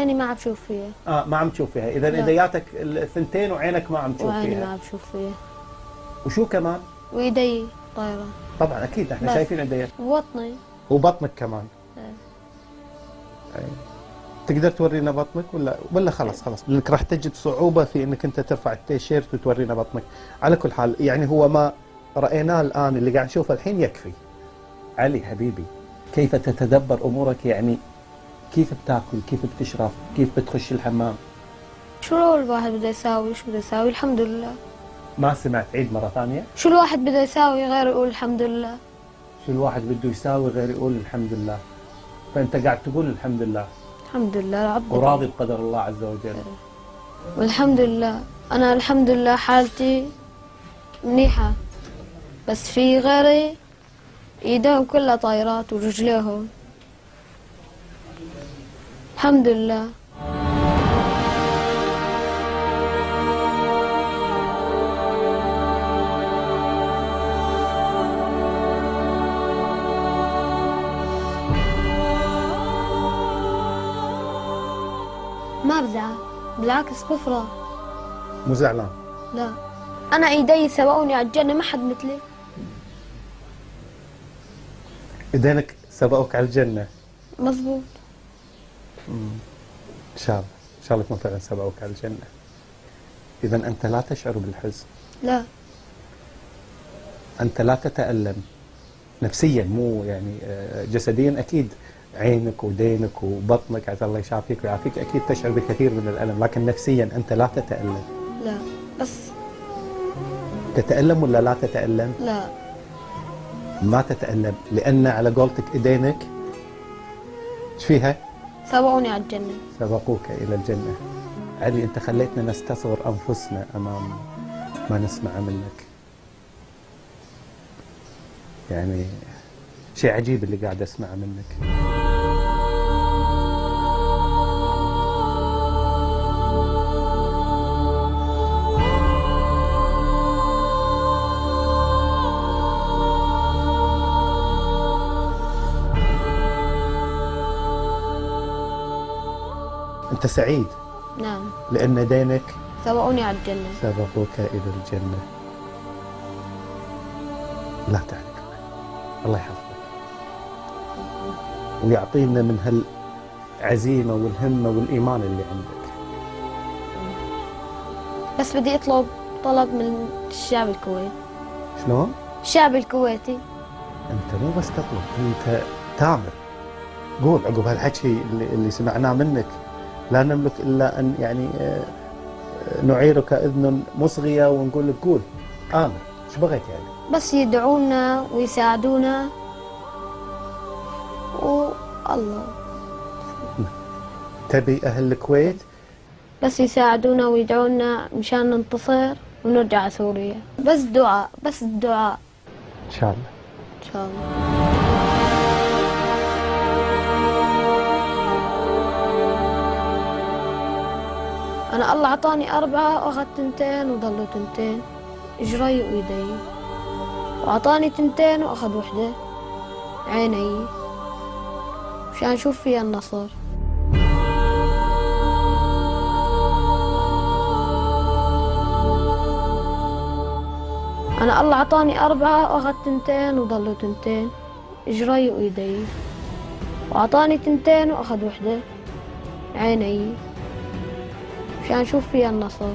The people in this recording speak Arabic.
عيني ما عم بشوف فيها. ما عم تشوف فيها، اذا ايدياتك الثنتين وعينك ما عم تشوف فيها. وعيني ما عم بشوف فيها. وشو كمان؟ وايدي طايرة. طبعا اكيد احنا شايفين ايديك. وبطني. وبطنك كمان. ايه. تقدر تورينا بطنك ولا خلص لانك راح تجد صعوبة في انك انت ترفع التيشيرت وتورينا بطنك. على كل حال يعني هو ما رأيناه الان اللي قاعد نشوفه الحين يكفي. علي حبيبي، كيف تتدبر امورك؟ يعني كيف بتاكل؟ كيف بتشرب؟ كيف بتخش الحمام؟ شو الواحد بده يساوي؟ شو بده يساوي؟ الحمد لله. ما سمعت، عيد مرة ثانية. شو الواحد بده يساوي غير يقول الحمد لله؟ شو الواحد بده يساوي غير يقول الحمد لله؟ فأنت قاعد تقول الحمد لله. الحمد لله رب. وراضي بقدر الله عز وجل. والحمد لله. أنا الحمد لله حالتي منيحة، بس في غيري ايديهم كلها طايرات ورجليهم. الحمد لله. ما بزعل، بالعكس بفرح. مو زعلان؟ لا، أنا إيدي سبقوني على الجنة، ما حد مثلي. إيدينك سبقوك على الجنة؟ مظبوط. إن شاء الله، إن شاء الله يكون فعلا سبقوك على الجنة. إذا أنت لا تشعر بالحزن؟ لا. أنت لا تتألم نفسيا، مو يعني جسديا أكيد. عينك ودينك وبطنك عسى الله يشافيك ويعافيك أكيد تشعر بكثير من الألم، لكن نفسيا أنت لا تتألم؟ لا. بس تتألم ولا لا تتألم؟ لا، ما تتألم، لأن على قولتك إيدينك ايش فيها؟ سبقوني على الجنة. سبقوك إلى الجنة. علي أنت خليتنا نستصغر أنفسنا أمام ما نسمع منك. يعني شيء عجيب اللي قاعد أسمع منك. أنت سعيد؟ نعم. لأن دينك سبقوني على الجنة. سبقوك إلى الجنة. لا تحرق، الله يحفظك ويعطينا من هالعزيمة والهمة والإيمان اللي عندك. بس بدي أطلب طلب من الشعب الكويتي. شلون؟ الشعب الكويتي. أنت مو بس تطلب، أنت تامر. قول عقب هالحكي اللي سمعناه منك. لا نملك إلا أن يعني نعيرك أذن مصغية ونقول لك قول آمر. شو بغيت يعني؟ بس يدعونا ويساعدونا والله. تبي أهل الكويت بس يساعدونا ويدعونا مشان ننتصر ونرجع على سوريا. بس دعاء، بس الدعاء. إن شاء الله. إن شاء الله. أنا الله عطاني 4 وأخذت 2 وضلوا 2، إجري وإيدي. وعطاني 2 وأخذ 1، عيني، مشان أشوف فيها النصر. أنا الله عطاني 4 وأخذت 2 وضلوا 2، إجري وإيدي. وعطاني 2 وأخذ 1، عيني، مشان أشوف فيها النصر.